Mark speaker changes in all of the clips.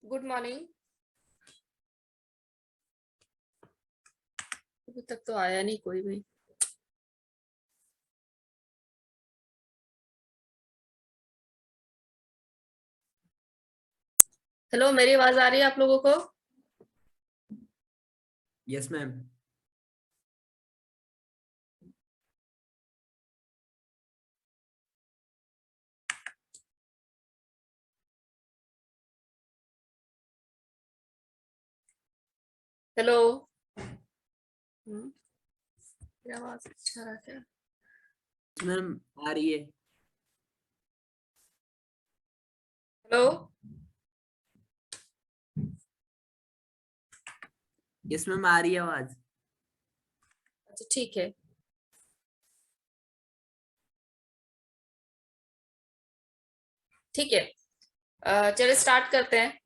Speaker 1: Good morning. अभी तक तो आया नहीं कोई भी। हेलो, मेरी आवाज आ रही है आप लोगों को?
Speaker 2: Yes ma'am.
Speaker 1: हेलो। मेरी आवाज अच्छा रहा क्या?
Speaker 2: मैम आ रही है।
Speaker 1: हेलो।
Speaker 2: यस मैम आ रही है आवाज।
Speaker 1: अच्छा, ठीक है। ठीक है। चलिए स्टार्ट करते हैं।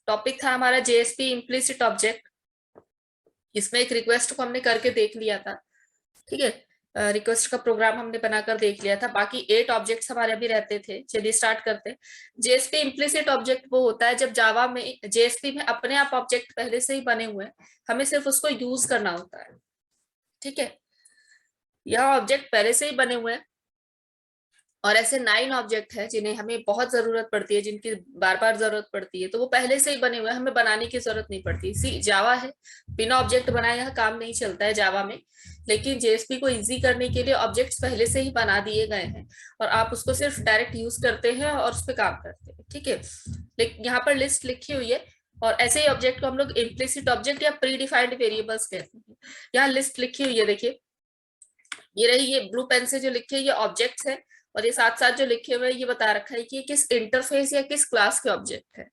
Speaker 1: टॉपिक था हमारा जेएसपी इम्प्लिसिट ऑब्जेक्ट। इसमें एक रिक्वेस्ट को हमने करके देख लिया था। ठीक है, रिक्वेस्ट का प्रोग्राम हमने बनाकर देख लिया था। बाकी 8 ऑब्जेक्ट्स हमारे अभी रहते थे। चलिए स्टार्ट करते हैं। जेएसपी इम्प्लिसिट ऑब्जेक्ट वो होता है जब जावा में जेएसपी में अपने आप ऑब्जेक्ट पहले से ही बने हुए हैं, हमें सिर्फ उसको यूज करना होता है। ठीक है, यह ऑब्जेक्ट पहले से ही बने हुए हैं और ऐसे 9 ऑब्जेक्ट है जिन्हें हमें बहुत जरूरत पड़ती है, जिनकी बार बार जरूरत पड़ती है, तो वो पहले से ही बने हुए हैं, हमें बनाने की जरूरत नहीं पड़ती। सी जावा है, बिना ऑब्जेक्ट बनाए यह काम नहीं चलता है जावा में। लेकिन जेएसपी को इजी करने के लिए ऑब्जेक्ट्स पहले से ही बना दिए गए हैं और आप उसको सिर्फ डायरेक्ट यूज करते हैं और उस पर काम करते हैं। ठीक है, लेकिन यहाँ पर लिस्ट लिखी हुई है और ऐसे ही ऑब्जेक्ट को हम लोग इम्प्लिसिट ऑब्जेक्ट या प्री डिफाइंड वेरिएबल्स कहते हैं। यहाँ लिस्ट लिखी हुई है, देखिए। ये रही, ये ब्लू पेन से जो लिखे ये ऑब्जेक्ट्स है और ये साथ साथ जो लिखे हुए ये बता रखा है कि ये किस इंटरफेस या किस क्लास के ऑब्जेक्ट है।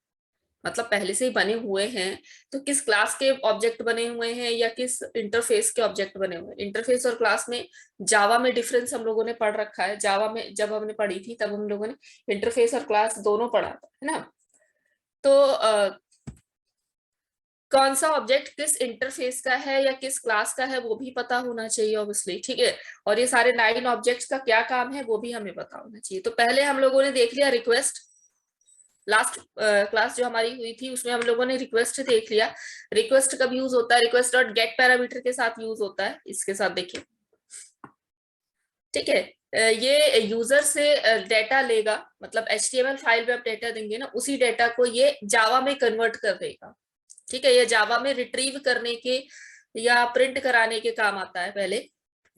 Speaker 1: मतलब पहले से ही बने हुए हैं तो किस क्लास के ऑब्जेक्ट बने हुए हैं या किस इंटरफेस के ऑब्जेक्ट बने हुए हैं। इंटरफेस और क्लास में जावा में डिफरेंस हम लोगों ने पढ़ रखा है। जावा में जब हमने पढ़ी थी तब हम लोगों ने इंटरफेस और क्लास दोनों पढ़ा था, है ना। तो कौन सा ऑब्जेक्ट किस इंटरफेस का है या किस क्लास का है वो भी पता होना चाहिए ऑब्वियसली। ठीक है, और ये सारे 9 ऑब्जेक्ट्स का क्या काम है वो भी हमें पता होना चाहिए। तो पहले हम लोगों ने देख लिया रिक्वेस्ट। लास्ट क्लास जो हमारी हुई थी उसमें हम लोगों ने रिक्वेस्ट देख लिया। रिक्वेस्ट कब यूज होता है? रिक्वेस्ट डॉट गेट पैरामीटर के साथ यूज होता है। इसके साथ देखिए, ठीक है। ये यूजर से डेटा लेगा, मतलब एचटीएमएल फाइल में आप डेटा देंगे ना, उसी डेटा को ये जावा में कन्वर्ट कर देगा। ठीक है, ये जावा में रिट्रीव करने के या प्रिंट कराने के काम आता है पहले।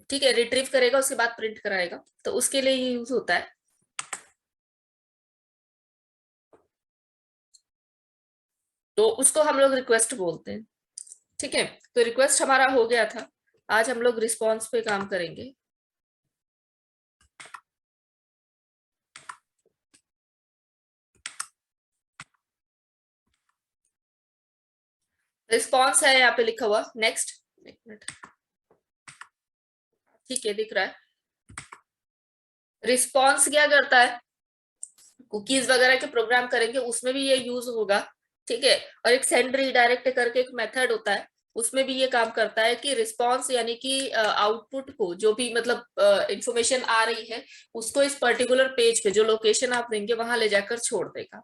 Speaker 1: ठीक है, रिट्रीव करेगा उसके बाद प्रिंट कराएगा, तो उसके लिए ये यूज होता है। तो उसको हम लोग रिक्वेस्ट बोलते हैं। ठीक है, तो रिक्वेस्ट हमारा हो गया था। आज हम लोग रिस्पॉन्स पे काम करेंगे। रिस्पॉन्स है यहाँ पे लिखा हुआ, नेक्स्ट। एक मिनट, ठीक है, दिख रहा है। रिस्पॉन्स क्या करता है? कुकीज वगैरह के प्रोग्राम करेंगे उसमें भी ये यूज होगा। ठीक है, और एक सेंड रीडायरेक्ट करके एक मेथड होता है, उसमें भी ये काम करता है कि रिस्पॉन्स यानी कि आउटपुट को, जो भी मतलब इंफॉर्मेशन आ रही है उसको इस पर्टिकुलर पेज पे जो लोकेशन आप देंगे वहां ले जाकर छोड़ देगा।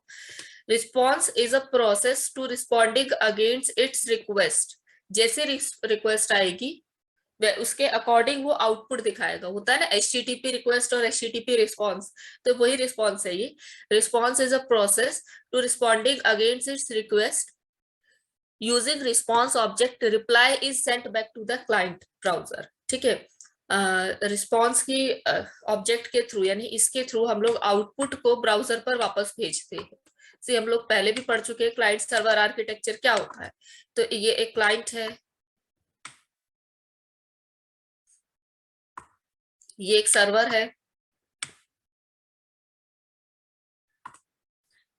Speaker 1: Response is a process to responding against its request. जैसे रिक्वेस्ट आएगी उसके अकॉर्डिंग वो आउटपुट दिखाएगा। होता है ना एचटीटीपी रिक्वेस्ट और एचटीटीपी रिस्पॉन्स, तो वही रिस्पॉन्स है ये। Response is a process to responding against its request using response object reply is sent back to the client browser. ठीक है, रिस्पॉन्स की ऑब्जेक्ट के थ्रू यानी इसके थ्रू हम लोग आउटपुट को ब्राउजर पर वापस भेजते हैं। से हम लोग पहले भी पढ़ चुके हैं क्लाइंट सर्वर आर्किटेक्चर क्या होता है। तो ये एक क्लाइंट है, ये एक सर्वर है,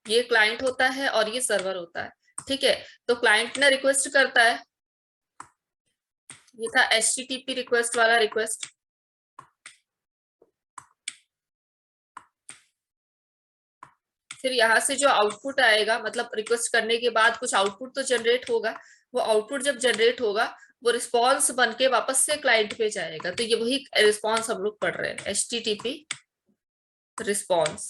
Speaker 1: ये क्लाइंट होता है और ये सर्वर होता है। ठीक है, तो क्लाइंट ने रिक्वेस्ट करता है, ये था एचटीटीपी रिक्वेस्ट वाला रिक्वेस्ट। फिर यहाँ से जो आउटपुट आएगा, मतलब रिक्वेस्ट करने के बाद कुछ आउटपुट तो जनरेट होगा, वो आउटपुट जब जनरेट होगा वो रिस्पॉन्स बन के वापस से क्लाइंट पे जाएगा। तो ये वही रिस्पॉन्स हम लोग पढ़ रहे हैं, एचटीटीपी रिस्पॉन्स।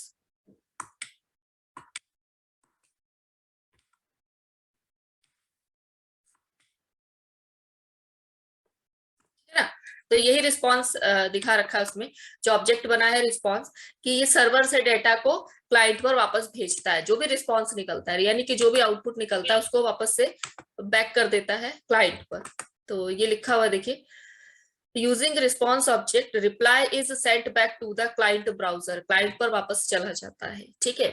Speaker 1: तो यही रिस्पॉन्स दिखा रखा है उसमें, जो ऑब्जेक्ट बना है रिस्पॉन्स, कि ये सर्वर से डेटा को क्लाइंट पर वापस भेजता है, जो भी रिस्पॉन्स निकलता है, यानी कि जो भी आउटपुट निकलता है उसको वापस से बैक कर देता है क्लाइंट पर। तो ये लिखा हुआ देखिए, using response object reply is sent back to the client browser, client पर वापस चला जाता है। ठीक है,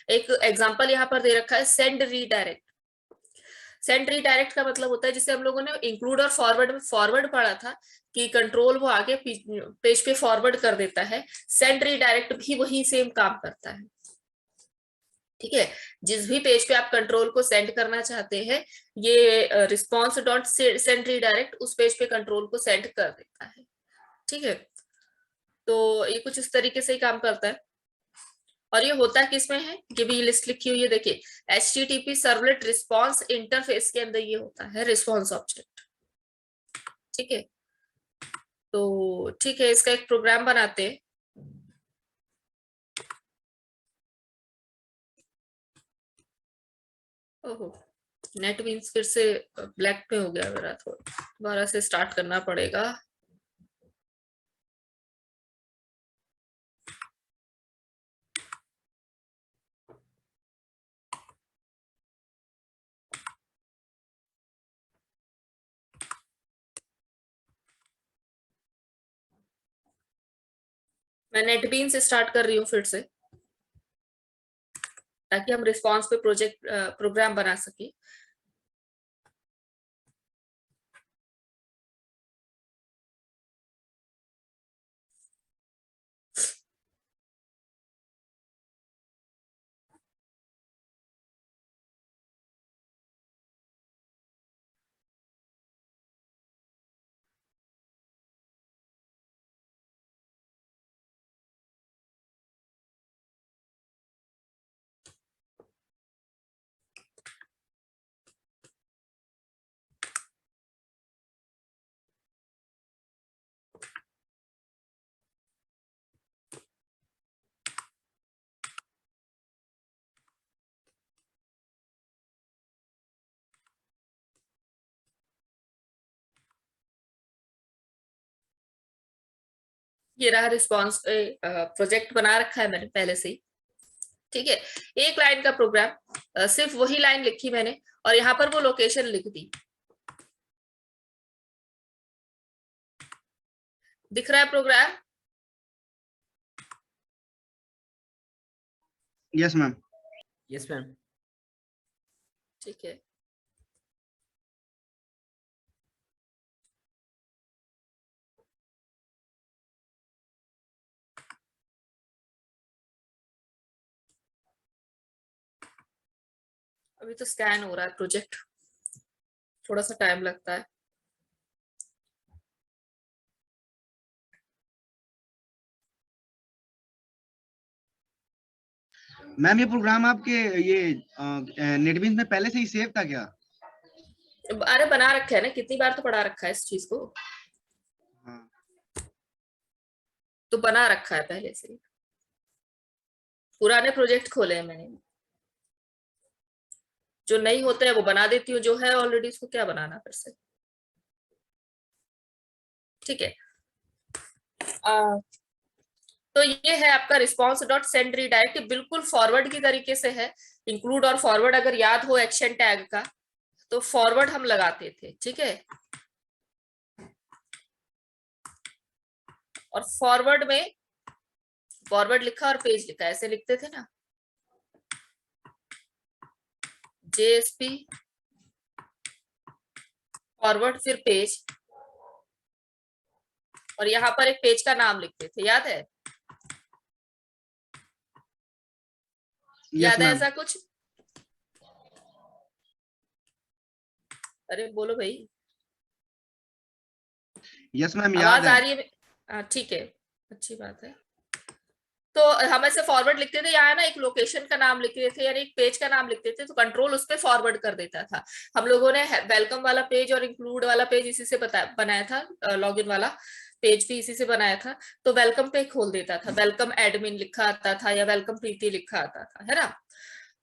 Speaker 1: एक एग्जांपल यहाँ पर दे रखा है, सेंड रीडायरेक्ट। सेंड रीडायरेक्ट का मतलब होता है, जिसे हम लोगों ने इंक्लूड और फॉरवर्ड में फॉरवर्ड पढ़ा था कि कंट्रोल वो आगे पेज पे फॉरवर्ड कर देता है, सेंड रीडायरेक्ट भी वही सेम काम करता है। ठीक है, जिस भी पेज पे आप कंट्रोल को सेंड करना चाहते हैं, ये रिस्पॉन्स डॉट सेंड रीडायरेक्ट उस पेज पे कंट्रोल को सेंड कर देता है। ठीक है, तो ये कुछ इस तरीके से ही काम करता है। और ये होता किसमें है, ये भी लिस्ट लिखी हुई है देखिए, HTTP सर्वलेट रिस्पॉन्स इंटरफेस के अंदर ये होता है रिस्पॉन्स ऑब्जेक्ट। ठीक है, तो ठीक है, इसका एक प्रोग्राम बनाते हैं। ओहो, नेटबीन्स फिर से ब्लैक पे हो गया मेरा, थोड़ा दोबारा से स्टार्ट करना पड़ेगा। मैं नेटबीन्स स्टार्ट कर रही हूँ फिर से, ताकि हम रिस्पॉन्स पे प्रोग्राम बना सके। ये रहा रिस्पॉन्स पे प्रोजेक्ट बना रखा है मैंने पहले से ही। ठीक है, एक लाइन का प्रोग्राम, सिर्फ वही लाइन लिखी मैंने, और यहाँ पर वो लोकेशन लिख दी। दिख रहा है program?
Speaker 3: Yes ma'am.
Speaker 2: Yes ma'am.
Speaker 1: ठीक है, अभी तो स्कैन हो रहा है प्रोजेक्ट, थोड़ा सा टाइम लगता है।
Speaker 3: मैम ये प्रोग्राम आपके ये नेटबीन्स में पहले से ही सेव था क्या?
Speaker 1: अरे बना रखा है ना, कितनी बार तो पढ़ा रखा है इस चीज को।
Speaker 3: हाँ।
Speaker 1: तो बना रखा है पहले से, पुराने प्रोजेक्ट खोले हैं मैंने, जो नहीं होते हैं वो बना देती हूँ, जो है ऑलरेडी उसको क्या बनाना फिर से। ठीक है, तो ये है आपका रिस्पॉन्स डॉट सेंड रीडायरेक्ट, बिल्कुल फॉरवर्ड की तरीके से है। इंक्लूड और फॉरवर्ड अगर याद हो एक्शन टैग का, तो फॉरवर्ड हम लगाते थे। ठीक है, और फॉरवर्ड में फॉरवर्ड लिखा और पेज लिखा, ऐसे लिखते थे ना, JSP फॉरवर्ड फिर पेज, और यहाँ पर एक पेज का नाम लिखते थे, याद है? याद है ऐसा कुछ? अरे बोलो भाई।
Speaker 3: यस मैम, याद
Speaker 1: आवाज
Speaker 3: है।
Speaker 1: आ रही है? ठीक है, अच्छी बात है। तो हम ऐसे फॉरवर्ड लिखते थे, यहाँ ना एक लोकेशन का नाम लिखते थे, यानी एक पेज का नाम लिखते थे, तो कंट्रोल उस पर फॉरवर्ड कर देता था। हम लोगों ने वेलकम वाला पेज और इंक्लूड वाला पेज इसी से बनाया था, लॉगिन वाला पेज भी इसी से बनाया था। तो वेलकम पे खोल देता था, वेलकम एडमिन लिखा आता था या वेलकम प्रीति लिखा आता था, है ना?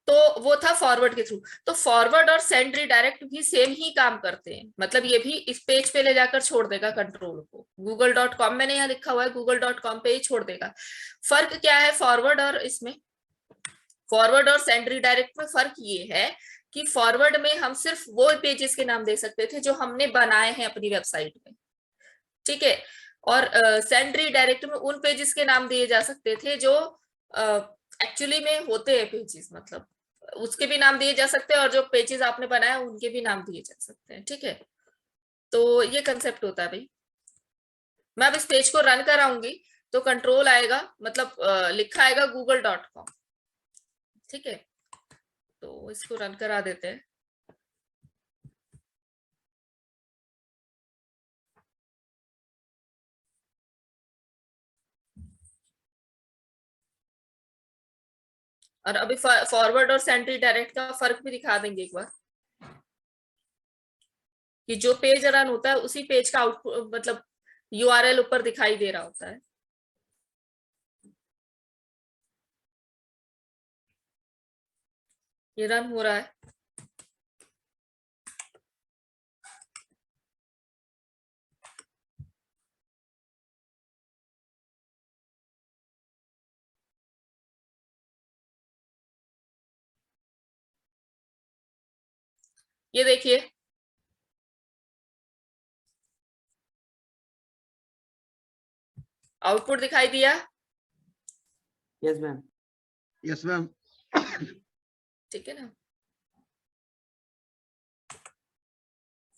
Speaker 1: तो वो था फॉरवर्ड के थ्रू। तो फॉरवर्ड और सेंड रीडायरेक्ट भी सेम ही काम करते हैं, मतलब ये भी इस पेज पे ले जाकर छोड़ देगा कंट्रोल को। google.com मैंने यहाँ लिखा हुआ है, google.com पे ही छोड़ देगा। फर्क क्या है फॉरवर्ड और इसमें, फॉरवर्ड और सेंड रीडायरेक्ट में फर्क ये है कि फॉरवर्ड में हम सिर्फ वो पेजेस के नाम दे सकते थे जो हमने बनाए हैं अपनी वेबसाइट में, ठीक है, और सेंड रीडायरेक्ट में उन पेजेस के नाम दिए जा सकते थे जो एक्चुअली में होते हैं पेजेस, मतलब उसके भी नाम दिए जा सकते हैं और जो पेजेस आपने बनाया उनके भी नाम दिए जा सकते हैं, ठीक है। तो ये कंसेप्ट होता है भाई। मैं अब इस पेज को रन कराऊंगी तो कंट्रोल आएगा, मतलब लिखा आएगा google.com, ठीक है। तो इसको रन करा देते हैं। और अभी फॉरवर्ड और सेंड रीडायरेक्ट का फर्क भी दिखा देंगे एक बार, कि जो पेज रन होता है उसी पेज का आउटपुट, मतलब यूआरएल ऊपर दिखाई दे रहा होता है। ये रन हो रहा है। ये देखिए, आउटपुट दिखाई दिया।
Speaker 2: Yes ma'am.
Speaker 3: Yes ma'am.
Speaker 1: ठीक है ना।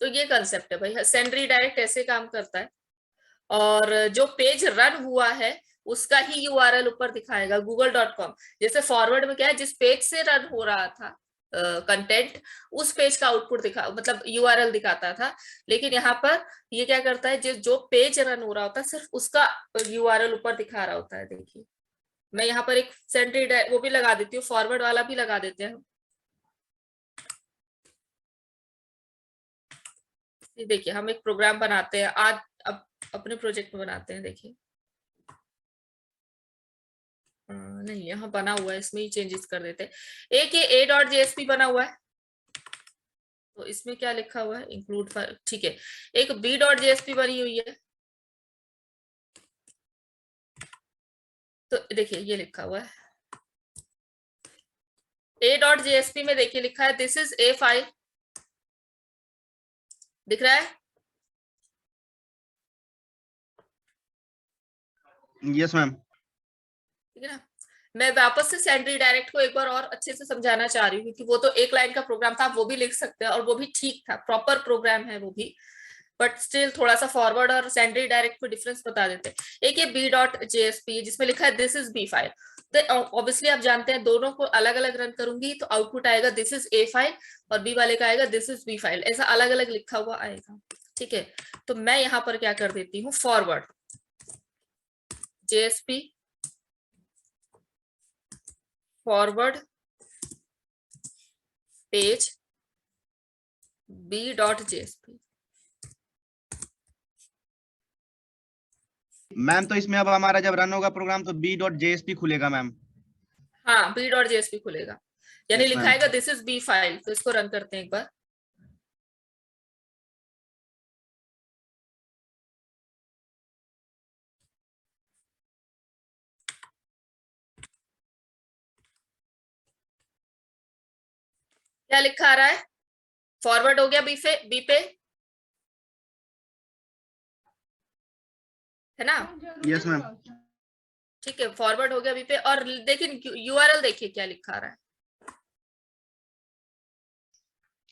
Speaker 1: तो ये कंसेप्ट है भाई, सेंड रीडायरेक्ट ऐसे काम करता है। और जो पेज रन हुआ है उसका ही यूआरएल ऊपर दिखाएगा google.com। जैसे फॉरवर्ड में क्या है, जिस पेज से रन हो रहा था कंटेंट, उस पेज का आउटपुट दिखा, मतलब यूआरएल दिखाता था। लेकिन यहाँ पर ये क्या करता है, जो पेज रन हो रहा होता है सिर्फ उसका यूआरएल ऊपर दिखा रहा होता है। देखिए मैं यहाँ पर एक सेंड रीडायरेक्ट वो भी लगा देती हूँ, फॉरवर्ड वाला भी लगा देते हैं। ये देखिए हम एक प्रोग्राम बनाते हैं आज, अब अपने प्रोजेक्ट में बनाते हैं। देखिए नहीं यहाँ बना हुआ है, इसमें ही चेंजेस कर देते हैं। एक ये a.jsp बना हुआ है, तो इसमें क्या लिखा हुआ है, इंक्लूड फाइल, ठीक है। एक b.jsp बनी हुई है, तो देखिए ये लिखा हुआ है a.jsp में, देखिए लिखा है दिस इज a फाइल, दिख रहा है।
Speaker 3: Yes ma'am.
Speaker 1: ठीक है ना। मैं वापस से सेंड रीडायरेक्ट को एक बार और अच्छे से समझाना चाह रही हूँ, क्योंकि वो तो एक लाइन का प्रोग्राम था, वो भी लिख सकते हैं और वो भी ठीक था, प्रॉपर प्रोग्राम है वो भी, बट स्टिल थोड़ा सा फॉरवर्ड और सेंड रीडायरेक्ट में डिफरेंस बता देते हैं। एक ये b.jsp जिसमें लिखा है दिस इज b फाइल, तो ऑब्वियसली आप जानते हैं दोनों को अलग अलग रन करूंगी तो आउटपुट आएगा दिस इज a फाइल, और b वाले का आएगा दिस इज b फाइल, ऐसा अलग अलग लिखा हुआ आएगा, ठीक है। तो मैं यहाँ पर क्या कर देती हूँ, forward JSP, forward page b.jsp।
Speaker 3: Ma'am तो इसमें अब हमारा जब रन होगा प्रोग्राम तो b.jsp खुलेगा मैम।
Speaker 1: हाँ b.jsp खुलेगा, यानी
Speaker 3: Yes,
Speaker 1: लिखा
Speaker 3: ma'am.
Speaker 1: आएगा दिस इज b फाइल। तो इसको रन करते हैं एक बार। क्या लिखा आ रहा है, फॉरवर्ड हो गया बी पे, है ना।
Speaker 3: Yes ma'am.
Speaker 1: ठीक है, फॉरवर्ड हो गया बी पे, और लेकिन यूआरएल देखिए क्या लिखा आ रहा है,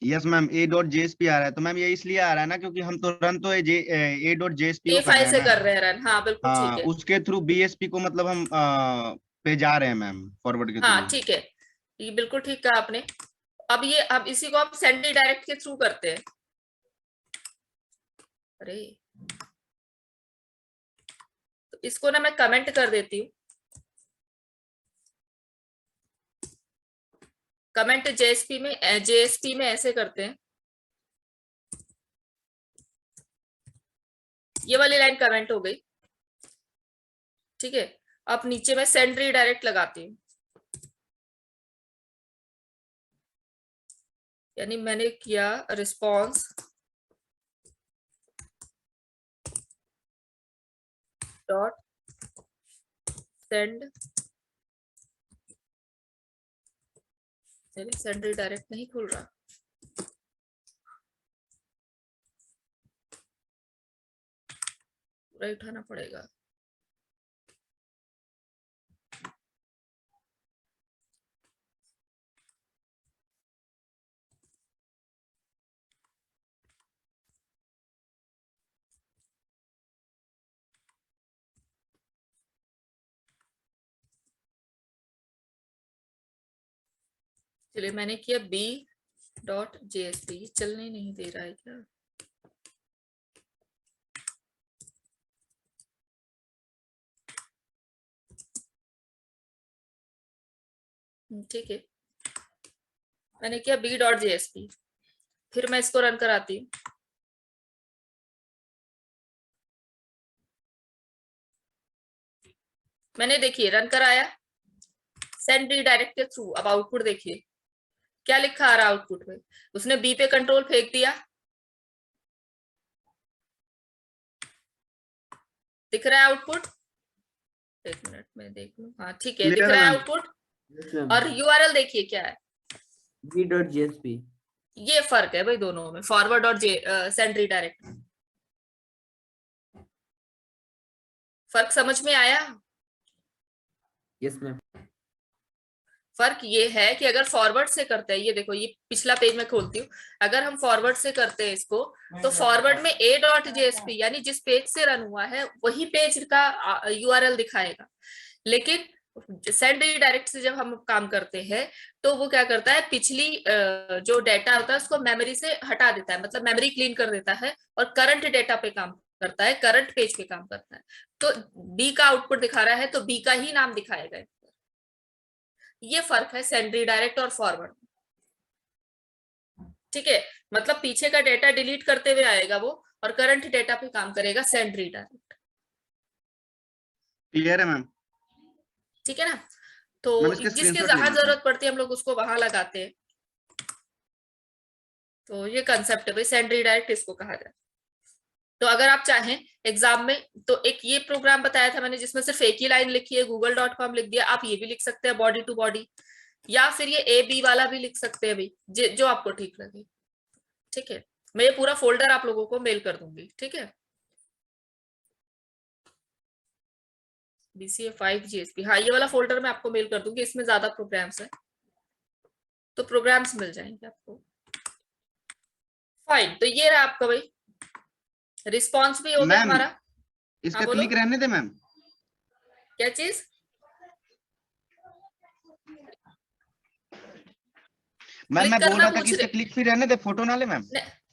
Speaker 3: यस मैम a.jsp आ रहा है, तो मैम ये इसलिए आ रहा है ना क्योंकि हम तो रन तो a.jsp
Speaker 1: ए
Speaker 3: को कर
Speaker 1: फाइल
Speaker 3: रहे हैं
Speaker 1: से
Speaker 3: मैम।
Speaker 1: कर रहे हैं रन, हाँ बिल्कुल
Speaker 3: हाँ
Speaker 1: ठीक है।
Speaker 3: उसके थ्रू bsp को मतलब हम पे जा रहे हैं मैम, फॉरवर्ड के
Speaker 1: हाँ
Speaker 3: थ्रू।
Speaker 1: ठीक है, ये बिल्कुल ठीक कहा आपने। अब इसी को आप सेंड डायरेक्ट के थ्रू करते हैं। अरे तो इसको ना मैं कमेंट कर देती हूँ, कमेंट जेएसपी में ऐसे करते हैं, ये वाली लाइन कमेंट हो गई, ठीक है। अब नीचे मैं सेंड रीडायरेक्ट लगाती हूँ, यानी मैंने किया response dot send, send redirect नहीं खुल रहा, पूरा उठाना पड़ेगा। चलिए मैंने किया b डॉट जेएसपी, चलने नहीं दे रहा है क्या? ठीक है, मैंने किया b डॉट जेएसपी, फिर मैं इसको रन कराती हूँ। मैंने देखिए रन कराया, सेंड रीडायरेक्ट के थ्रू। अब आउटपुट देखिए क्या लिखा आ रहा आउटपुट में, उसने बी पे कंट्रोल फेंक दिया, दिख रहा है आउटपुट? एक मिनट में देख लूं, हाँ ठीक है, दिख
Speaker 3: Clear है
Speaker 1: रहा है
Speaker 3: मैम?
Speaker 1: आउटपुट।
Speaker 2: Yes, ma'am.
Speaker 1: और यूआरएल देखिए क्या है,
Speaker 2: b.jsp.
Speaker 1: ये फर्क है भाई दोनों में, फॉरवर्ड और सेंड रीडायरेक्ट। फर्क समझ में आया?
Speaker 2: Yes, ma'am.
Speaker 1: फर्क ये है कि अगर फॉरवर्ड से करते हैं, ये देखो ये पिछला पेज में खोलती हूँ, अगर हम फॉरवर्ड से करते हैं इसको, तो फॉरवर्ड में a डॉट जेएसपी यानी जिस पेज से रन हुआ है वही पेज का यूआरएल दिखाएगा। लेकिन सेंड रीडायरेक्ट से जब हम काम करते हैं तो वो क्या करता है, पिछली जो डेटा होता है उसको मेमोरी से हटा देता है, मतलब मेमोरी क्लीन कर देता है और करंट डेटा पे काम करता है, करंट पेज पे काम करता है। तो बी का आउटपुट दिखा रहा है तो बी का ही नाम दिखाएगा। ये फर्क है सेंड रीडायरेक्ट और फॉरवर्ड। ठीक है, मतलब पीछे का डेटा डिलीट करते हुए आएगा वो और करंट डेटा पे काम करेगा सेंड रीडायरेक्ट।
Speaker 3: क्लियर है मैम?
Speaker 1: ठीक है ना? तो
Speaker 3: मैम इसके
Speaker 1: जिसकी
Speaker 3: स्क्रीनशॉट ले
Speaker 1: जहां
Speaker 3: लीजिए।
Speaker 1: जरूरत पड़ती है हम लोग उसको वहां लगाते हैं। तो ये कंसेप्ट है भाई, सेंड रीडायरेक्ट इसको कहा जाए। तो अगर आप चाहें एग्जाम में, तो एक ये प्रोग्राम बताया था मैंने जिसमें सिर्फ एक ही लाइन लिखी है, google.com लिख दिया, आप ये भी लिख सकते हैं बॉडी टू बॉडी, या फिर ये ए बी वाला भी लिख सकते हैं भाई, जो आपको ठीक लगे। ठीक है, मैं ये पूरा फोल्डर आप लोगों को मेल कर दूंगी। ठीक है, BCA5 GSP, हाँ ये वाला फोल्डर मैं आपको मेल कर दूंगी, इसमें ज्यादा प्रोग्राम्स है तो प्रोग्राम्स मिल जाएंगे आपको। फाइन, तो ये रहा आपका भाई रिस्पॉन्स भी हो गया
Speaker 3: मैम
Speaker 1: हमारा।
Speaker 3: इसका
Speaker 1: हाँ बोलो,
Speaker 3: क्लिक रहने दे मैम।
Speaker 1: क्या चीज?
Speaker 3: मैम
Speaker 1: क्लिक
Speaker 3: मैं बोल
Speaker 1: करना
Speaker 3: रहा था
Speaker 1: पूछ
Speaker 3: कि इसका
Speaker 1: रहे?
Speaker 3: क्लिक भी रहने दे, फोटो ना ले मैम।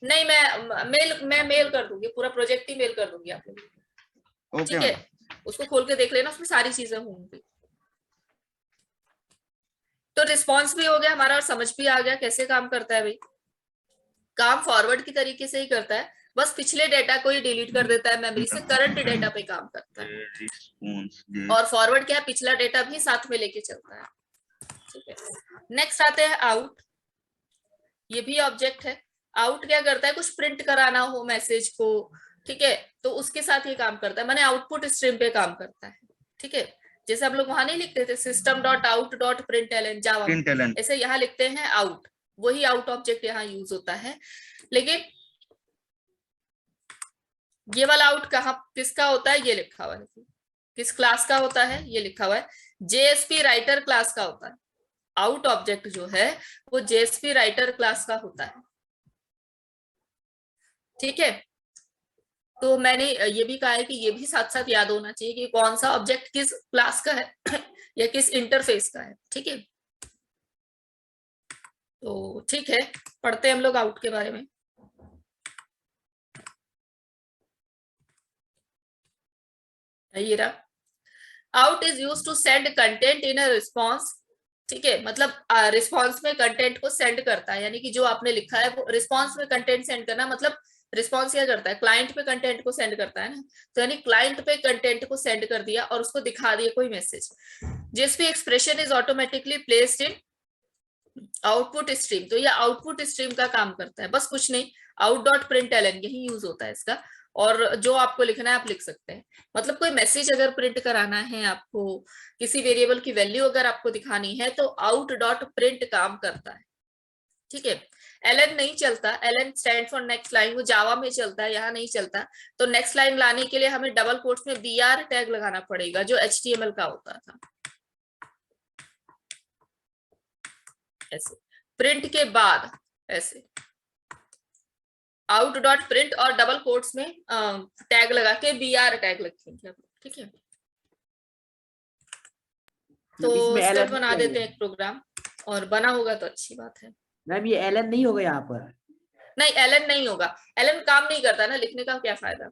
Speaker 1: नहीं, मैं मेल कर दूंगी, पूरा प्रोजेक्ट ही मेल कर दूंगी आप लोगों को।
Speaker 3: ओके
Speaker 1: ठीक है,
Speaker 3: मैम।
Speaker 1: उसको खोल के देख लेना, उसमें सारी चीजें होंगी। तो रिस्पॉन्स भी हो गया हमारा और समझ भी आ गया कैसे काम करता है भाई। काम फॉरवर्ड की तरीके से ही करता है, बस पिछले डेटा को ही डिलीट कर देता है मेमोरी से, करंट डेटा पे काम करता है। और फॉरवर्ड क्या है, पिछला डेटा भी साथ में लेके चलता है। ठीक है, नेक्स्ट आते हैं आउट। ये भी ऑब्जेक्ट है। आउट क्या करता है, कुछ प्रिंट कराना हो मैसेज को, ठीक है, तो उसके साथ ये काम करता है, माने आउटपुट स्ट्रीम पे काम करता है। ठीक है, जैसे हम लोग वहां नहीं लिखते थे system dot out dot println Java में,
Speaker 3: प्रिंटलन।
Speaker 1: ऐसे यहाँ लिखते हैं आउट, वही आउट ऑब्जेक्ट यहाँ यूज होता है। लेकिन ये वाला आउट कहाँ किसका होता है, ये लिखा हुआ है, किस क्लास का होता है ये लिखा हुआ है, जेएसपी राइटर क्लास का होता है। आउट ऑब्जेक्ट जो है वो जेएसपी राइटर क्लास का होता है। ठीक है, तो मैंने ये भी कहा है कि ये भी साथ साथ याद होना चाहिए कि कौन सा ऑब्जेक्ट किस क्लास का है या किस इंटरफेस का है। ठीक है, तो ठीक है, पढ़ते हैं हम लोग आउट के बारे में। ये रहा, out is use to send content in a response. ठीक है, मतलब रिस्पॉन्स में कंटेंट को सेंड करता है, यानी कि जो आपने लिखा है वो रिस्पॉन्स में कंटेंट सेंड करना, मतलब रिस्पॉन्स क्या करता है, क्लाइंट पे कंटेंट को सेंड करता है ना, तो यानी क्लाइंट पे कंटेंट को सेंड कर दिया और उसको दिखा दिया कोई message. JSP expression is automatically placed in output stream, तो ये आउटपुट स्ट्रीम का काम करता है, बस कुछ नहीं। आउट डॉट प्रिंटलन यही यूज होता है इसका, और जो आपको लिखना है आप लिख सकते हैं। मतलब कोई मैसेज अगर प्रिंट कराना है आपको, किसी वेरिएबल की वैल्यू अगर आपको दिखानी है तो आउट डॉट प्रिंट काम करता है। ठीक है, एलन नहीं चलता, L N stand for next line, वो जावा में चलता है, यहाँ नहीं चलता। तो नेक्स्ट लाइन लाने के लिए हमें डबल कोट्स में br टैग लगाना पड़ेगा जो HTML का होता था। ऐसे प्रिंट के बाद ऐसे आउट डॉट प्रिंट और डबल कोट्स में टैग लगा के br टैग लिखेंगे। ठीक है, तो
Speaker 2: इसमें
Speaker 1: स्टेप
Speaker 2: एलन
Speaker 1: बना
Speaker 2: नहीं
Speaker 1: देते हैं
Speaker 2: चाहिए।
Speaker 1: एक प्रोग्राम, और बना होगा तो अच्छी बात है।
Speaker 2: मैम ये एलन नहीं होगा यहाँ पर।
Speaker 1: नहीं, एलन नहीं होगा, एलन काम नहीं करता ना, लिखने का क्या फायदा,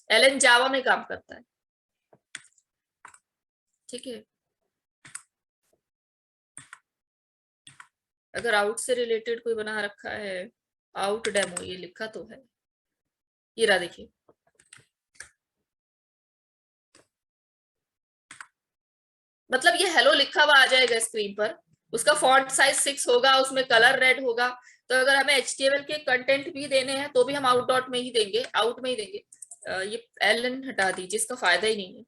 Speaker 1: एलन जावा में काम करता है। ठीक है, अगर आउट से रिलेटेड कोई बना रखा है, आउट डेमो ये लिखा तो है, ये रहा देखिए। मतलब ये हेलो लिखा हुआ आ जाएगा स्क्रीन पर, उसका फॉन्ट साइज 6 होगा, उसमें कलर रेड होगा। तो अगर हमें HTML के कंटेंट भी देने हैं तो भी हम आउट डॉट में ही देंगे, आउट में ही देंगे। ये एलन हटा दीजिए, इसका फायदा ही नहीं है।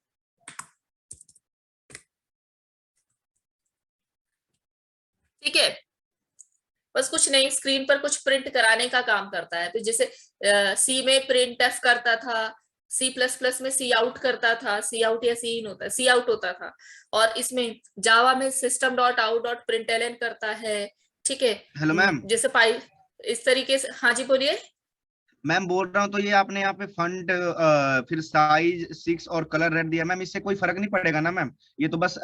Speaker 1: ठीक है, बस कुछ नहीं, स्क्रीन पर कुछ प्रिंट कराने का काम करता है। तो जैसे सी में प्रिंट एफ करता था, C++ में सी आउट करता था, सी आउट या सी इन होता है, सी आउट होता था। और इसमें जावा में system dot out dot println करता है। ठीक है,
Speaker 3: हेलो मैम।
Speaker 1: जैसे पाई इस तरीके से। हाँ जी बोलिए।
Speaker 3: मैम बोल रहा हूँ, तो ये आपने यहाँ पे फंट फिर साइज 6 और कलर रेड दिया मैम, इससे कोई फर्क नहीं पड़ेगा ना मैम? ये तो बस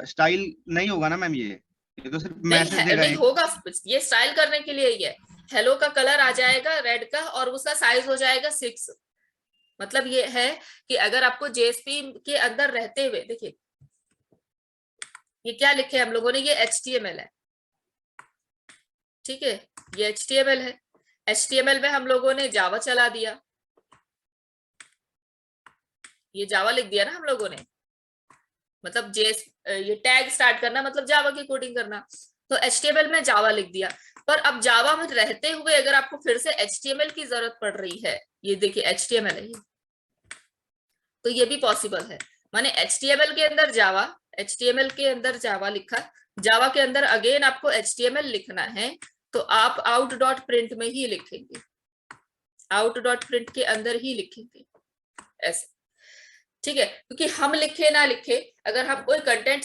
Speaker 3: स्टाइल नहीं होगा ना मैम? ये तो सिर्फ
Speaker 1: नहीं
Speaker 3: मैसेज
Speaker 1: है,
Speaker 3: देगा
Speaker 1: नहीं
Speaker 3: एक।
Speaker 1: होगा, ये स्टाइल करने के लिए ही है। हेलो का कलर आ जाएगा रेड का और उसका साइज हो जाएगा 6। मतलब ये है कि अगर आपको JSP के अंदर रहते हुए, देखिए ये क्या लिखे हम लोगों ने, ये HTML है। ठीक है, ये HTML है, HTML में हम लोगों ने जावा चला दिया, ये जावा लिख दिया ना हम लोगों ने। मतलब ये टैग स्टार्ट करना मतलब जावा की कोडिंग करना, तो HTML में जावा लिख दिया। पर अब जावा में रहते हुए अगर आपको फिर से HTML की जरूरत पड़ रही है, ये देखिए HTML है ये, तो ये भी पॉसिबल है। माने HTML के अंदर जावा, HTML के अंदर जावा लिखा, जावा के अंदर अगेन आपको HTML लिखना है, तो आप आउट डॉट प्रिंट में ही लिखेंगे, आउट डॉट प्रिंट के अंदर ही लिखेंगे ऐसे। ठीक है, क्योंकि हम लिखे ना लिखे, अगर हम कोई कंटेंट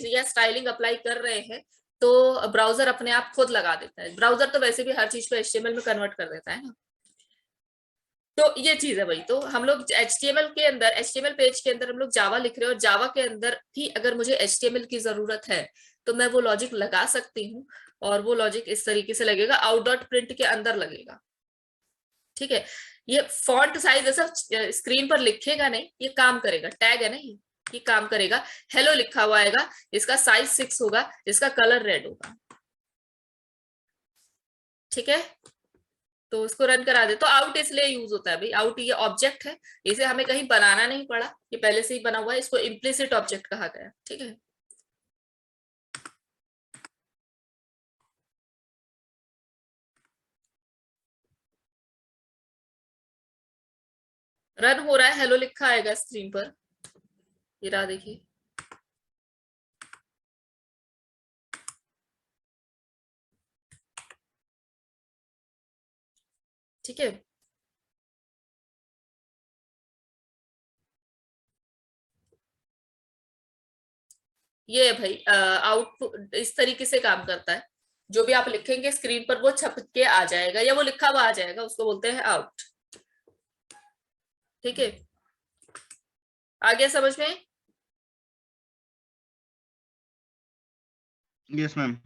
Speaker 1: या स्टाइलिंग अप्लाई कर रहे हैं तो ब्राउजर अपने आप खुद लगा देता है। ब्राउजर तो वैसे भी हर चीज को HTML में कन्वर्ट कर देता है ना। तो ये चीज है भाई, तो हम लोग HTML के अंदर, HTML पेज के अंदर हम लोग जावा लिख रहे हैं, और जावा के अंदर भी अगर मुझे HTML की जरूरत है तो मैं वो लॉजिक लगा सकती हूँ, और वो लॉजिक इस तरीके से लगेगा, आउट डॉट प्रिंट के अंदर लगेगा। ठीक है, ये फॉन्ट साइज ऐसा स्क्रीन पर लिखेगा नहीं, ये काम करेगा, टैग है ना ये काम करेगा। हेलो लिखा हुआ आएगा, इसका साइज 6 होगा, इसका कलर रेड होगा। ठीक है, तो उसको रन करा दे। तो आउट इसलिए यूज होता है भाई, आउट ये ऑब्जेक्ट है, इसे हमें कहीं बनाना नहीं पड़ा, ये पहले से ही बना हुआ है, इसको इम्प्लिसिट ऑब्जेक्ट कहा गया। ठीक है, रन हो रहा है, हेलो लिखा आएगा स्क्रीन पर, ये रहा देखिए। ठीक है, ये भाई आउटपुट इस तरीके से काम करता है, जो भी आप लिखेंगे स्क्रीन पर वो छप के आ जाएगा, या वो लिखा हुआ आ जाएगा, उसको बोलते हैं आउट। ठीक है, आ गया समझ में?
Speaker 3: Yes ma'am.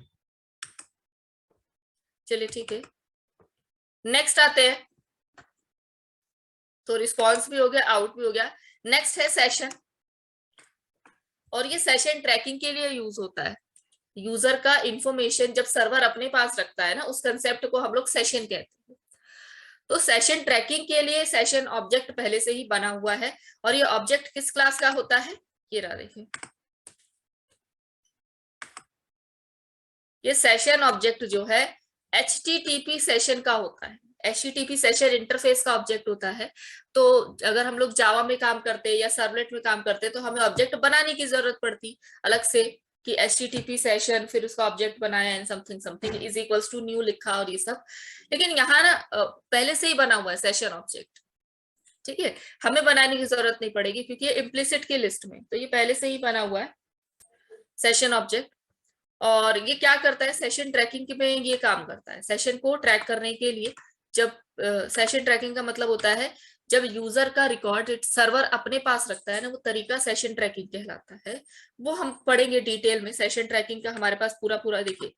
Speaker 1: चलिए ठीक है, नेक्स्ट आते हैं। तो रिस्पॉन्स भी हो गया, आउट भी हो गया। नेक्स्ट है सेशन, और ये सेशन ट्रैकिंग के लिए यूज होता है। यूजर का इंफॉर्मेशन जब सर्वर अपने पास रखता है ना, उस कंसेप्ट को हम लोग सेशन कहते हैं। तो सेशन ट्रैकिंग के लिए सेशन ऑब्जेक्ट पहले से ही बना हुआ है, और ये ऑब्जेक्ट किस क्लास का होता है, ये रहा देखिए, ये सेशन ऑब्जेक्ट जो है HTTP सेशन का होता है। HTTP सेशन इंटरफेस का ऑब्जेक्ट होता है। तो अगर हम लोग जावा में काम करते हैं या सर्वलेट में काम करते हैं तो हमें ऑब्जेक्ट बनाने की जरूरत पड़ती अलग से कि HTTP सेशन, फिर उसका ऑब्जेक्ट बनाया and something something is equals to new लिखा और ये सब। लेकिन यहाँ ना पहले से ही बना हुआ है सेशन ऑब्जेक्ट, ठीक है, हमें बनाने की जरूरत नहीं पड़ेगी क्योंकि ये इम्प्लिसिट की लिस्ट में, तो ये पहले से ही बना हुआ है सेशन ऑब्जेक्ट। और ये क्या करता है, सेशन ट्रैकिंग में ये काम करता है। सेशन को ट्रैक करने के लिए, जब सेशन ट्रैकिंग का मतलब होता है जब यूजर का रिकॉर्ड सर्वर अपने पास रखता है ना, वो तरीका सेशन ट्रैकिंग कहलाता है। वो हम पढ़ेंगे डिटेल में। सेशन ट्रैकिंग का हमारे पास पूरा पूरा देखिए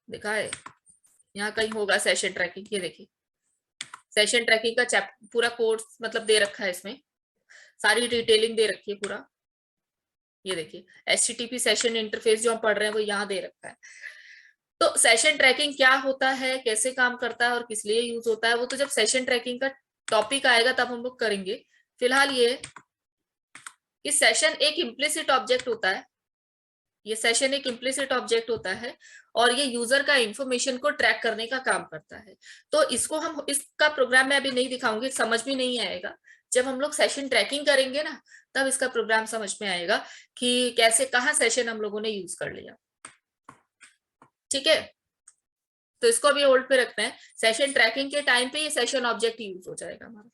Speaker 1: दिखा है, यहाँ कहीं होगा सेशन ट्रैकिंग, ये देखिए सेशन ट्रैकिंग का पूरा कोर्स मतलब दे रखा है, इसमें सारी डिटेलिंग दे रखी है पूरा। ये देखिए HTTP सेशन इंटरफेस जो हम पढ़ रहे हैं वो यहाँ दे रखा है। तो सेशन ट्रैकिंग क्या होता है, कैसे काम करता है और किस लिए यूज होता है, वो तो जब सेशन ट्रैकिंग का टॉपिक आएगा तब हम लोग करेंगे। फिलहाल ये कि सेशन एक इम्प्लिसिट ऑब्जेक्ट होता है, ये सेशन एक इम्प्लिसिट ऑब्जेक्ट होता है और ये यूजर का इंफॉर्मेशन को ट्रैक करने का काम करता है। तो इसको हम, इसका प्रोग्राम मैं अभी नहीं दिखाऊंगी, समझ भी नहीं आएगा। जब हम लोग सेशन ट्रैकिंग करेंगे ना तब इसका प्रोग्राम समझ में आएगा कि कैसे कहाँ सेशन हम लोगों ने यूज कर लिया, ठीक है। तो इसको अभी होल्ड पे रखते हैं। सेशन ट्रैकिंग के टाइम पे ये सेशन ऑब्जेक्ट यूज हो जाएगा हमारा,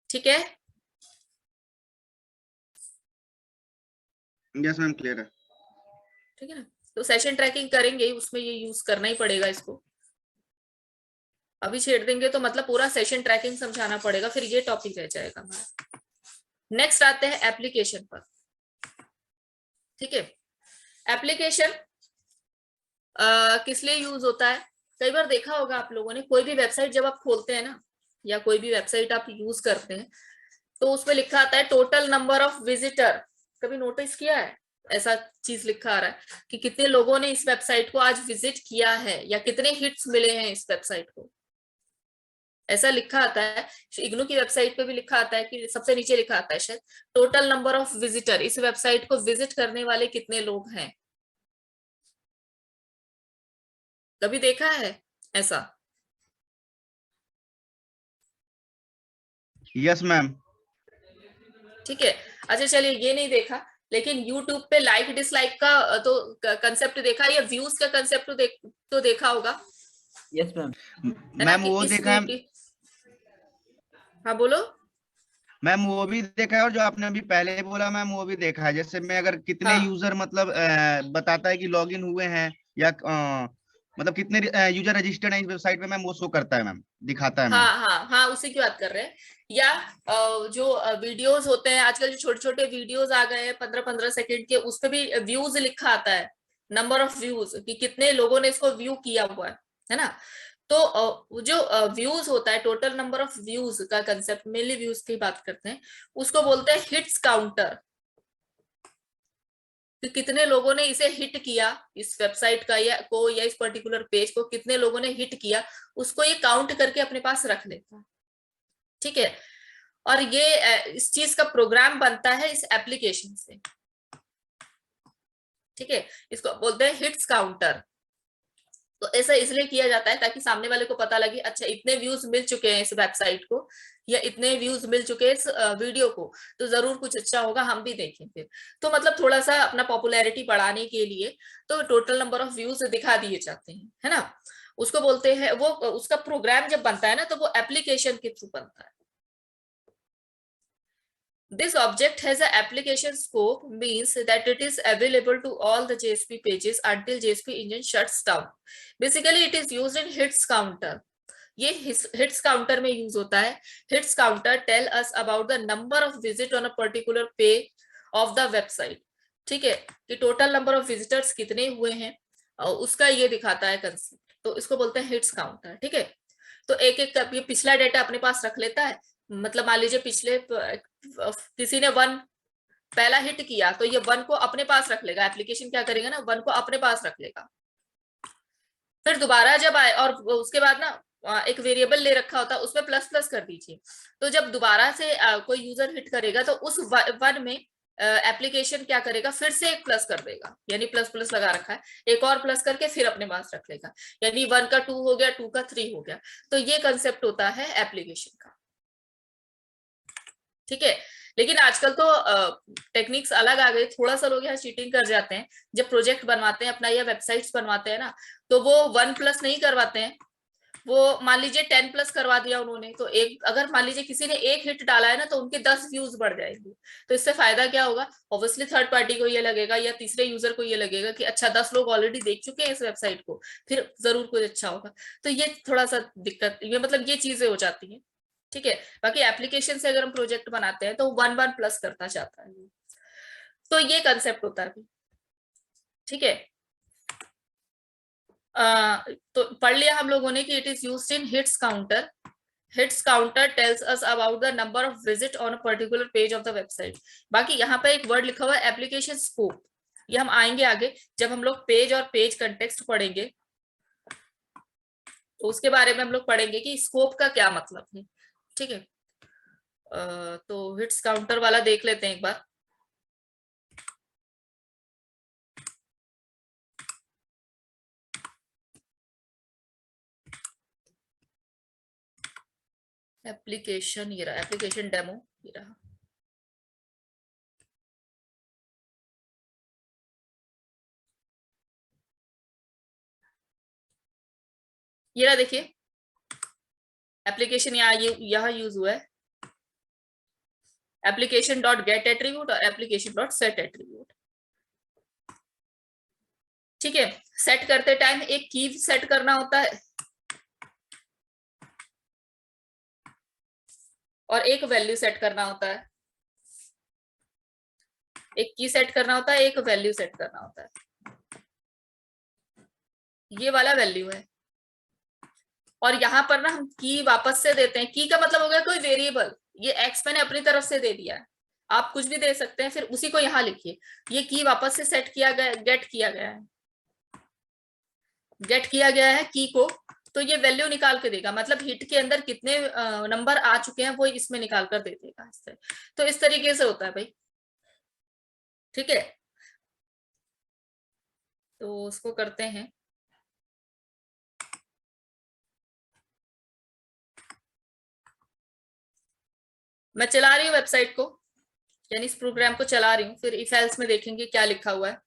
Speaker 1: ठीक है।
Speaker 3: यस मैम, क्लियर है।
Speaker 1: ठीक है ना, तो सेशन ट्रैकिंग करेंगे उसमें ये यूज करना ही पड़ेगा इसको। अभी छेड़ देंगे तो मतलब पूरा सेशन ट्रैकिंग समझाना पड़ेगा, फिर ये टॉपिक रह जाएगा हमारा। नेक्स्ट आते हैं एप्लीकेशन पर, ठीक है। एप्लीकेशन किस लिए यूज होता है, कई बार देखा होगा आप लोगों ने, कोई भी वेबसाइट जब आप खोलते हैं ना या कोई भी वेबसाइट आप यूज करते हैं तो उसमें लिखा आता है टोटल नंबर ऑफ विजिटर। कभी नोटिस किया है ऐसा चीज लिखा आ रहा है कि कितने लोगों ने इस वेबसाइट को आज विजिट किया है या कितने हिट्स मिले हैं इस वेबसाइट को, ऐसा लिखा आता है। इग्नू की वेबसाइट पे भी लिखा आता है कि सबसे नीचे लिखा आता है शायद टोटल नंबर ऑफ विजिटर, इस वेबसाइट को विजिट करने वाले कितने लोग हैं। कभी देखा है ऐसा?
Speaker 3: Yes ma'am.
Speaker 1: ठीक है, अच्छा चलिए ये नहीं देखा, लेकिन YouTube पे लाइक डिसलाइक का तो कंसेप्ट देखा, या व्यूज का कंसेप्ट तो देखा होगा,
Speaker 2: यस मैम।
Speaker 1: है ना,
Speaker 3: मैम
Speaker 1: कि
Speaker 3: वो
Speaker 1: किस
Speaker 3: देखा है
Speaker 1: हाँ बोलो।
Speaker 3: मैम, वो भी देखा है और जो आपने अभी पहले बोला मैम वो भी देखा है। जैसे मैं अगर कितने
Speaker 1: हाँ
Speaker 3: यूजर मतलब बताता है कि लॉगिन हुए हैं या मतलब कितने यूजर रजिस्टर्ड हैं इस वेबसाइट पे मैम, वो शो करता है मैम, दिखाता है मैम।
Speaker 1: हाँ हाँ हाँ, उसी की बात कर रहे हैं। या जो वीडियोस होते हैं आजकल, जो छोटे छोटे वीडियोस आ गए हैं 15-15 सेकंड के, उस पे भी व्यूज लिखा आता है, नंबर ऑफ व्यूज, कि कितने लोगों ने इसको व्यू किया हुआ है ना। तो जो व्यूज होता है, टोटल नंबर ऑफ व्यूज का कंसेप्ट, मेनली व्यूज की बात करते हैं, उसको बोलते हैं हिट्स काउंटर। कि कितने लोगों ने इसे हिट किया, इस वेबसाइट का या इस पर्टिकुलर पेज को कितने लोगों ने हिट किया, उसको ये काउंट करके अपने पास रख लेता है, ठीक है। और ये इस चीज का प्रोग्राम बनता है इस एप्लीकेशन से, ठीक है। इसको बोलते हैं हिट्स काउंटर। तो ऐसा इसलिए किया जाता है ताकि सामने वाले को पता लगे, अच्छा इतने व्यूज मिल चुके हैं इस वेबसाइट को, या इतने व्यूज मिल चुके हैं इस वीडियो को, तो जरूर कुछ अच्छा होगा, हम भी देखें फिर। तो मतलब थोड़ा सा अपना पॉपुलैरिटी बढ़ाने के लिए तो टोटल नंबर ऑफ व्यूज दिखा दिए जाते हैं, है ना। उसको बोलते हैं, वो उसका प्रोग्राम जब बनता है ना तो वो एप्लीकेशन के थ्रू बनता है। This object has an application scope, means that it is available to all the JSP pages until JSP engine shuts down. Basically, it is used in hits counter. ये hits counter में use होता है। Hits counter tell us about the number of visit on a particular page of the website. ठीक है, कि total number of visitors कितने हुए हैं, उसका ये दिखाता है कंसेप्ट। तो इसको बोलते हैं हिट्स काउंटर, ठीक है। तो एक एक ये पिछला डेटा अपने पास रख लेता है। मतलब मान लीजिए पिछले किसी ने 1 पहला हिट किया तो ये 1 को अपने पास रख लेगा, एप्लीकेशन क्या करेगा ना, 1 को अपने पास रख लेगा। फिर दोबारा जब आए, और उसके बाद ना एक वेरिएबल ले रखा होता है, उसमें प्लस प्लस कर दीजिए। तो जब दोबारा से कोई यूजर हिट करेगा तो उस 1 में एप्लीकेशन क्या करेगा, फिर से एक प्लस कर देगा, यानी प्लस प्लस लगा रखा है, एक और प्लस करके फिर अपने पास रख लेगा, यानी 1 का 2 हो गया, 2 का 3 हो गया। तो ये कंसेप्ट होता है एप्लीकेशन का। ठीक है, लेकिन आजकल तो टेक्निक्स अलग आ गई, थोड़ा सा लोग यहाँ चीटिंग कर जाते हैं। जब प्रोजेक्ट बनवाते हैं अपना या वेबसाइट्स बनवाते हैं ना, तो वो 1+ नहीं करवाते हैं, वो मान लीजिए 10+ करवा दिया उन्होंने, तो एक अगर मान लीजिए किसी ने एक हिट डाला है ना, तो उनके 10 व्यूज बढ़ जाएंगे। तो इससे फायदा क्या होगा, ऑब्वियसली थर्ड पार्टी को ये लगेगा या तीसरे यूजर को ये लगेगा कि अच्छा 10 लोग ऑलरेडी देख चुके हैं इस वेबसाइट को, फिर जरूर कुछ अच्छा होगा। तो ये थोड़ा सा दिक्कत, ये मतलब ये चीजें हो जाती है। ठीक है, बाकी एप्लीकेशन से अगर हम प्रोजेक्ट बनाते हैं तो 1+ करना चाहता है, तो ये कंसेप्ट होता है। ठीक है, तो पढ़ लिया हम लोगों ने कि it is used in hits counter. Hits counter tells us about the number of visit on a particular page of the website. बाकी यहाँ पे एक वर्ड लिखा हुआ है एप्लीकेशन स्कोप, ये हम आएंगे आगे जब हम लोग पेज और पेज कंटेक्स्ट पढ़ेंगे, तो उसके बारे में हम लोग पढ़ेंगे कि स्कोप का क्या मतलब है। ठीक है, तो हिट्स काउंटर वाला देख लेते हैं एक बार। एप्लीकेशन, ये रहा एप्लीकेशन डेमो, ये रहा। ये रहा, देखिए एप्लीकेशन यहाँ यूज हुआ है, एप्लीकेशन डॉट गेट एट्रीब्यूट और एप्लीकेशन डॉट सेट एट्रीब्यूट। ठीक है, सेट करते टाइम एक की सेट करना होता है और एक वैल्यू सेट करना होता है, एक की सेट करना होता है, एक वैल्यू सेट करना होता है। ये वाला वैल्यू है, और यहाँ पर ना हम की वापस से देते हैं। की का मतलब हो गया कोई वेरिएबल, ये एक्स मैंने अपनी तरफ से दे दिया है, आप कुछ भी दे सकते हैं, फिर उसी को यहाँ लिखिए। ये की वापस से सेट किया गया, गेट किया गया है, गेट किया गया है की को, तो ये वैल्यू निकाल के देगा, मतलब हिट के अंदर कितने नंबर आ चुके हैं वो इसमें निकाल कर दे देगा इससे। तो इस तरीके से होता है भाई। ठीक है, तो उसको करते हैं। मैं चला रही हूँ वेबसाइट को, यानी इस प्रोग्राम को चला रही हूँ, फिर इफ एल्स में देखेंगे क्या लिखा हुआ है।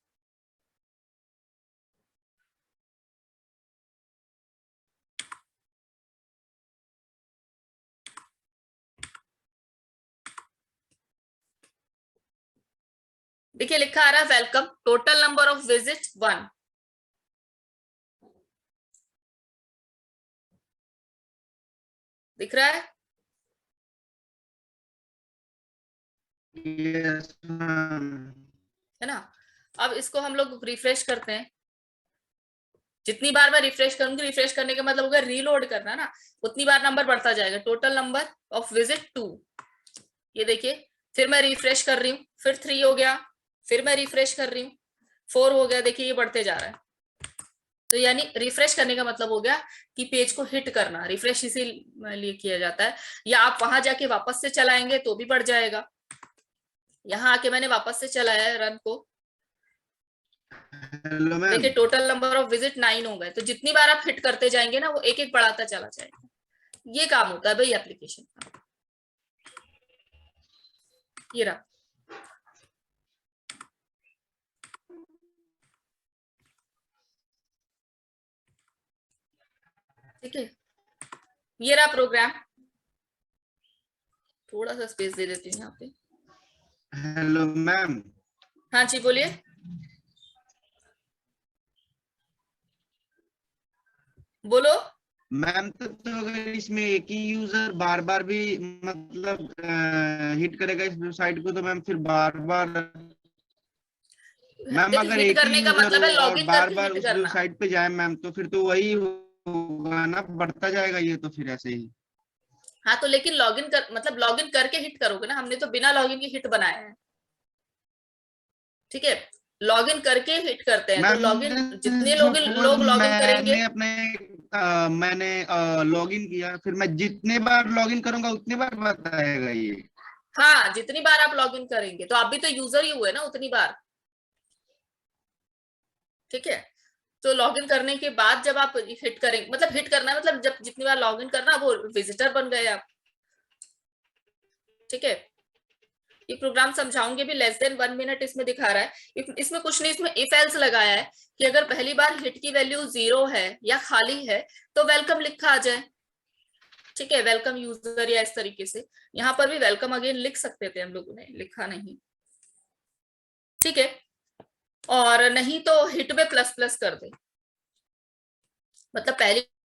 Speaker 1: देखिए लिखा आ रहा है welcome, total number of visit 1। दिख रहा है?
Speaker 3: Yes, ma'am.
Speaker 1: है ना? अब इसको हम लोग रिफ्रेश करते हैं। जितनी बार मैं रिफ्रेश करूंगी, रिफ्रेश करने का मतलब होगा रीलोड करना ना, उतनी बार नंबर बढ़ता जाएगा। टोटल नंबर ऑफ विजिट 2, ये देखिए। फिर मैं रिफ्रेश कर रही हूँ, फिर 3 हो गया, फिर मैं रिफ्रेश कर रही हूँ, 4 हो गया, देखिए ये बढ़ते जा रहा है। तो यानी रिफ्रेश करने का मतलब हो गया कि पेज को हिट करना, रिफ्रेश इसीलिए किया जाता है। या आप वहां जाके वापस से चलाएंगे तो भी बढ़ जाएगा। यहाँ आके मैंने वापस से चलाया है रन को,
Speaker 3: हेलो मैम।
Speaker 1: देखिए टोटल नंबर ऑफ विजिट 9 हो गए। तो जितनी बार आप हिट करते जाएंगे ना, वो एक एक बढ़ाता चला जाएगा। ये काम होता है भाई एप्लीकेशन का। ये रहा, ठीक है, ये रहा प्रोग्राम। थोड़ा सा स्पेस दे देती हूँ यहाँ पे।
Speaker 3: Hello ma'am.
Speaker 1: हाँ जी बोलिए। बोलो।
Speaker 3: मैम तो अगर इसमें एक ही यूजर बार बार भी मतलब हिट करेगा इस वेबसाइट को, तो मैम फिर बार बार मैम अगर
Speaker 1: हिट
Speaker 3: एक ही
Speaker 1: करने का
Speaker 3: यूजर
Speaker 1: मतलब
Speaker 3: हो
Speaker 1: है
Speaker 3: और
Speaker 1: लॉगिन
Speaker 3: बार
Speaker 1: करके
Speaker 3: बार
Speaker 1: हिट
Speaker 3: उस
Speaker 1: करना।
Speaker 3: वेबसाइट पे जाए मैम, तो फिर तो वही होगा ना, बढ़ता जाएगा ये तो फिर ऐसे ही।
Speaker 1: हाँ तो लेकिन लॉगिन कर मतलब लॉगिन करके हिट करोगे ना, हमने तो बिना लॉगिन के हिट बनाया है। ठीक है, लॉगिन करके हिट करते हैं, तो
Speaker 3: मैम
Speaker 1: लॉगिन जितने
Speaker 3: सपोज
Speaker 1: लोग लॉगिन करेंगे।
Speaker 3: मैंने लॉगिन किया, फिर मैं जितने बार लॉगिन करूंगा उतने बार बताएगा ये।
Speaker 1: हाँ, जितनी बार आप लॉग इन करेंगे, तो आप भी तो यूजर ही हुए ना उतनी बार, ठीक है। तो लॉग इन करने के बाद जब आप हिट करेंगे, मतलब हिट करना मतलब जब जितनी बार लॉग इन करना वो विजिटर बन गए आप, ठीक है। ये प्रोग्राम समझाऊंगे भी, लेस देन 1 मिनट इसमें दिखा रहा है। इसमें कुछ नहीं, इसमें इफ एल्स लगाया है कि अगर पहली बार हिट की वैल्यू 0 है या खाली है तो वेलकम लिखा आ जाए, ठीक है, वेलकम यूजर या इस तरीके से। यहाँ पर भी वेलकम अगेन लिख सकते थे, हम लोगों ने लिखा नहीं, ठीक है। और नहीं तो हिट में प्लस प्लस कर दे, मतलब पहली